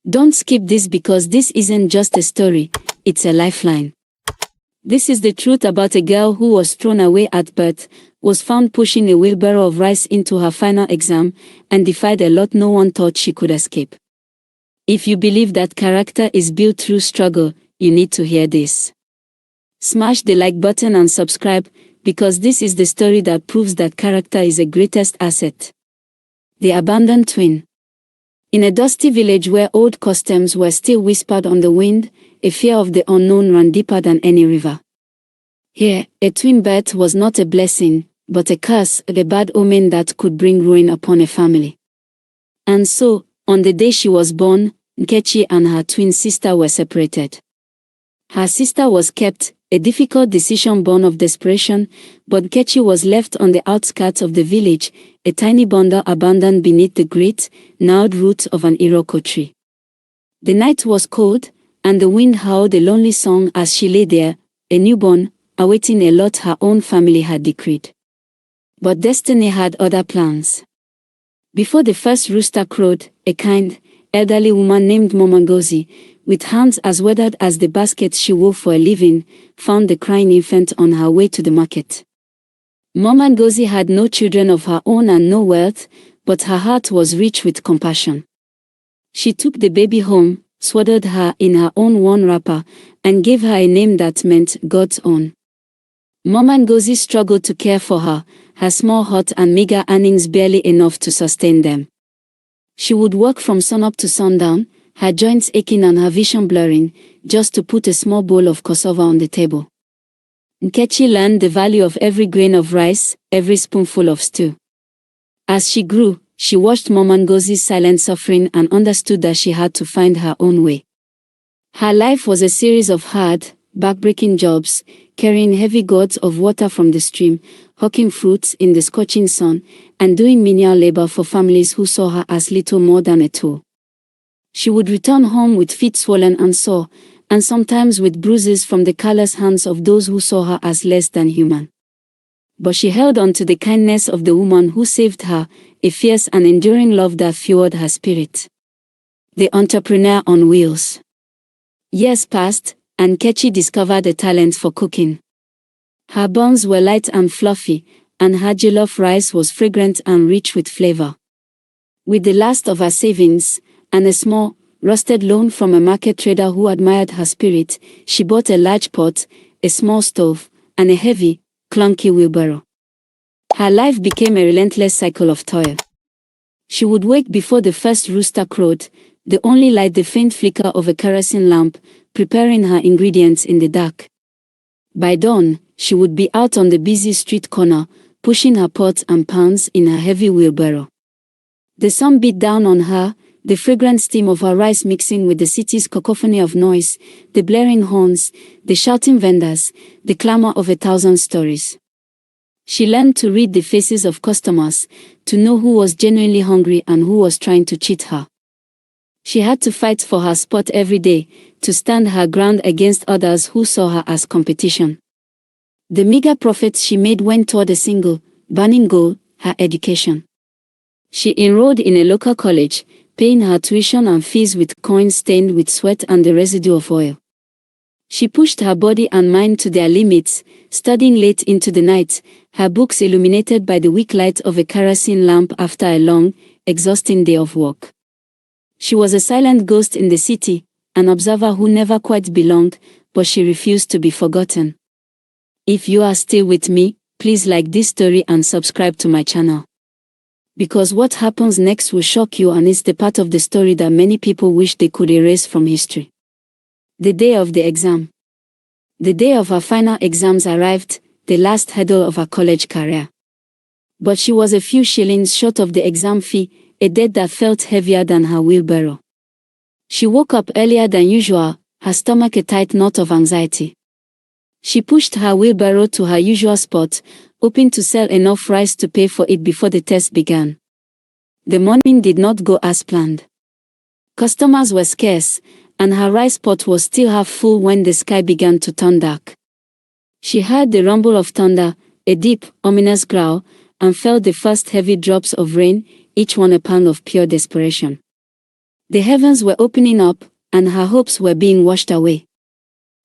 Don't skip this because this isn't just a story, it's a lifeline. This is the truth about a girl who was thrown away at birth, was found pushing a wheelbarrow of rice into her final exam, and defied a lot no one thought she could escape. If you believe that character is built through struggle, you need to hear this. Smash the like button and subscribe, because this is the story that proves that character is the greatest asset. The Abandoned Twin. In a dusty village where old customs were still whispered on the wind, a fear of the unknown ran deeper than any river. Here, a twin birth was not a blessing, but a curse, a bad omen that could bring ruin upon a family. And so, on the day she was born, Nkechi and her twin sister were separated. Her sister was kept, a difficult decision born of desperation, but Nkechi was left on the outskirts of the village, a tiny bundle abandoned beneath the great, gnarled roots of an iroko tree. The night was cold, and the wind howled a lonely song as she lay there, a newborn, awaiting a lot her own family had decreed. But destiny had other plans. Before the first rooster crowed, a kind, elderly woman named Mama Ngozi, with hands as weathered as the baskets she wove for a living, found the crying infant on her way to the market. Mama Ngozi had no children of her own and no wealth, but her heart was rich with compassion. She took the baby home, swaddled her in her own worn wrapper, and gave her a name that meant God's own. Mama Ngozi struggled to care for her small hut and meager earnings barely enough to sustain them. She would work from sunup to sundown, her joints aching and her vision blurring, just to put a small bowl of cassava on the table. Nkechi learned the value of every grain of rice, every spoonful of stew. As she grew, she watched Mama Ngozi's silent suffering and understood that she had to find her own way. Her life was a series of hard, backbreaking jobs, carrying heavy gourds of water from the stream, hawking fruits in the scorching sun, and doing menial labor for families who saw her as little more than a tool. She would return home with feet swollen and sore, and sometimes with bruises from the callous hands of those who saw her as less than human. But she held on to the kindness of the woman who saved her, a fierce and enduring love that fueled her spirit. The entrepreneur on wheels. Years passed, and Nkechi discovered a talent for cooking. Her buns were light and fluffy, and her jollof rice was fragrant and rich with flavor. With the last of her savings, and a small, rusted loan from a market trader who admired her spirit, she bought a large pot, a small stove, and a heavy, clunky wheelbarrow. Her life became a relentless cycle of toil. She would wake before the first rooster crowed, the only light the faint flicker of a kerosene lamp, preparing her ingredients in the dark. By dawn, she would be out on the busy street corner, pushing her pots and pans in her heavy wheelbarrow. The sun beat down on her, the fragrant steam of her rice mixing with the city's cacophony of noise, the blaring horns, the shouting vendors, the clamor of 1,000 stories. She learned to read the faces of customers, to know who was genuinely hungry and who was trying to cheat her. She had to fight for her spot every day, to stand her ground against others who saw her as competition. The meager profits she made went toward a single, burning goal, her education. She enrolled in a local college, paying her tuition and fees with coins stained with sweat and the residue of oil. She pushed her body and mind to their limits, studying late into the night, her books illuminated by the weak light of a kerosene lamp after a long, exhausting day of work. She was a silent ghost in the city, an observer who never quite belonged, but she refused to be forgotten. If you are still with me, please like this story and subscribe to my channel. Because what happens next will shock you, and it's the part of the story that many people wish they could erase from history. The day of the exam. The day of her final exams arrived, the last hurdle of her college career. But she was a few shillings short of the exam fee, a debt that felt heavier than her wheelbarrow. She woke up earlier than usual, her stomach a tight knot of anxiety. She pushed her wheelbarrow to her usual spot, hoping to sell enough rice to pay for it before the test began. The morning did not go as planned. Customers were scarce, and her rice pot was still half full when the sky began to turn dark. She heard the rumble of thunder, a deep, ominous growl, and felt the first heavy drops of rain, each one a pound of pure desperation. The heavens were opening up, and her hopes were being washed away.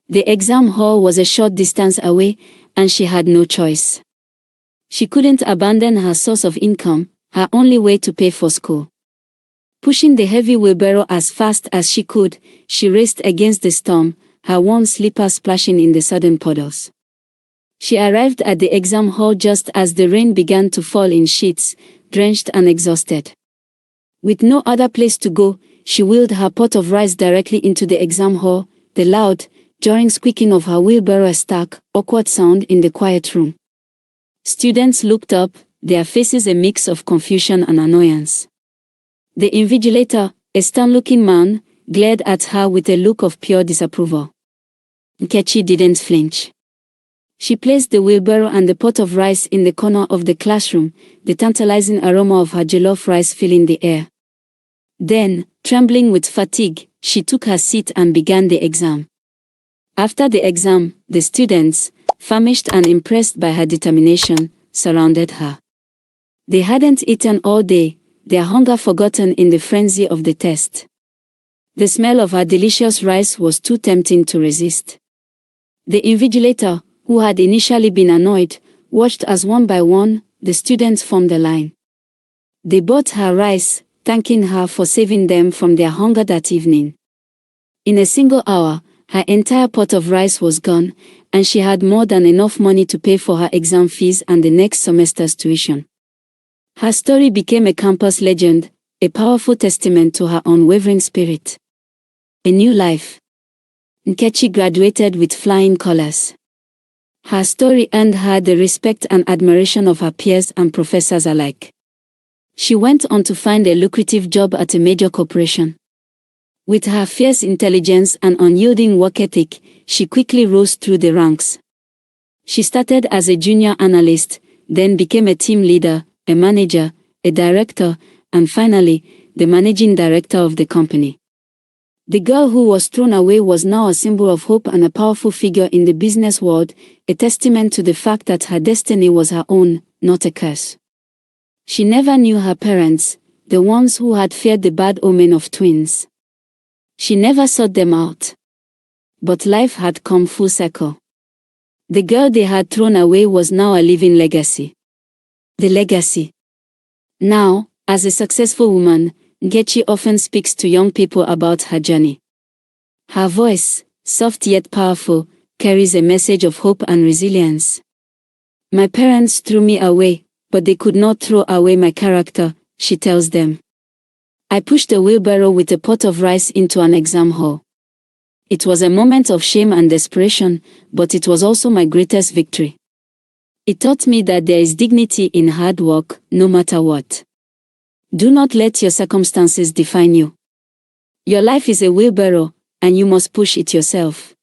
The exam hall was a short distance away, and she had no choice. She couldn't abandon her source of income, her only way to pay for school. Pushing the heavy wheelbarrow as fast as she could, she raced against the storm, her worn slippers splashing in the sudden puddles. She arrived at the exam hall just as the rain began to fall in sheets, drenched and exhausted. With no other place to go, she wheeled her pot of rice directly into the exam hall, the loud, jarring squeaking of her wheelbarrow a stark, awkward sound in the quiet room. Students looked up, their faces a mix of confusion and annoyance. The invigilator, a stern-looking man, glared at her with a look of pure disapproval. Nkechi didn't flinch. She placed the wheelbarrow and the pot of rice in the corner of the classroom, the tantalizing aroma of her jollof rice filling the air. Then, trembling with fatigue, she took her seat and began the exam. After the exam, the students, famished and impressed by her determination, surrounded her. They hadn't eaten all day, their hunger forgotten in the frenzy of the test. The smell of her delicious rice was too tempting to resist. The invigilator, who had initially been annoyed, watched as one by one, the students formed a line. They bought her rice, thanking her for saving them from their hunger that evening. In a single hour, her entire pot of rice was gone, and she had more than enough money to pay for her exam fees and the next semester's tuition. Her story became a campus legend, a powerful testament to her unwavering spirit. A new life. Nkechi graduated with flying colors. Her story earned her the respect and admiration of her peers and professors alike. She went on to find a lucrative job at a major corporation. With her fierce intelligence and unyielding work ethic, she quickly rose through the ranks. She started as a junior analyst, then became a team leader, a manager, a director, and finally, the managing director of the company. The girl who was thrown away was now a symbol of hope and a powerful figure in the business world, a testament to the fact that her destiny was her own, not a curse. She never knew her parents, the ones who had feared the bad omen of twins. She never sought them out. But life had come full circle. The girl they had thrown away was now a living legacy. The legacy. Now, as a successful woman, Nkechi often speaks to young people about her journey. Her voice, soft yet powerful, carries a message of hope and resilience. My parents threw me away, but they could not throw away my character, she tells them. I pushed a wheelbarrow with a pot of rice into an exam hall. It was a moment of shame and desperation, but it was also my greatest victory. It taught me that there is dignity in hard work, no matter what. Do not let your circumstances define you. Your life is a wheelbarrow, and you must push it yourself.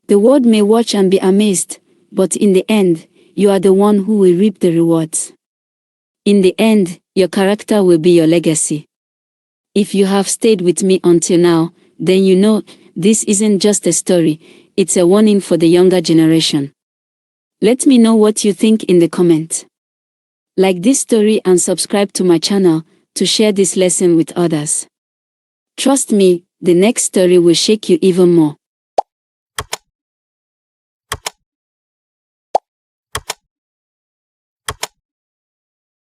The world may watch and be amazed, but in the end, you are the one who will reap the rewards. In the end, your character will be your legacy. If you have stayed with me until now, then you know this isn't just a story, it's a warning for the younger generation. Let me know what you think in the comment. Like this story and subscribe to my channel to share this lesson with others. Trust me, the next story will shake you even more.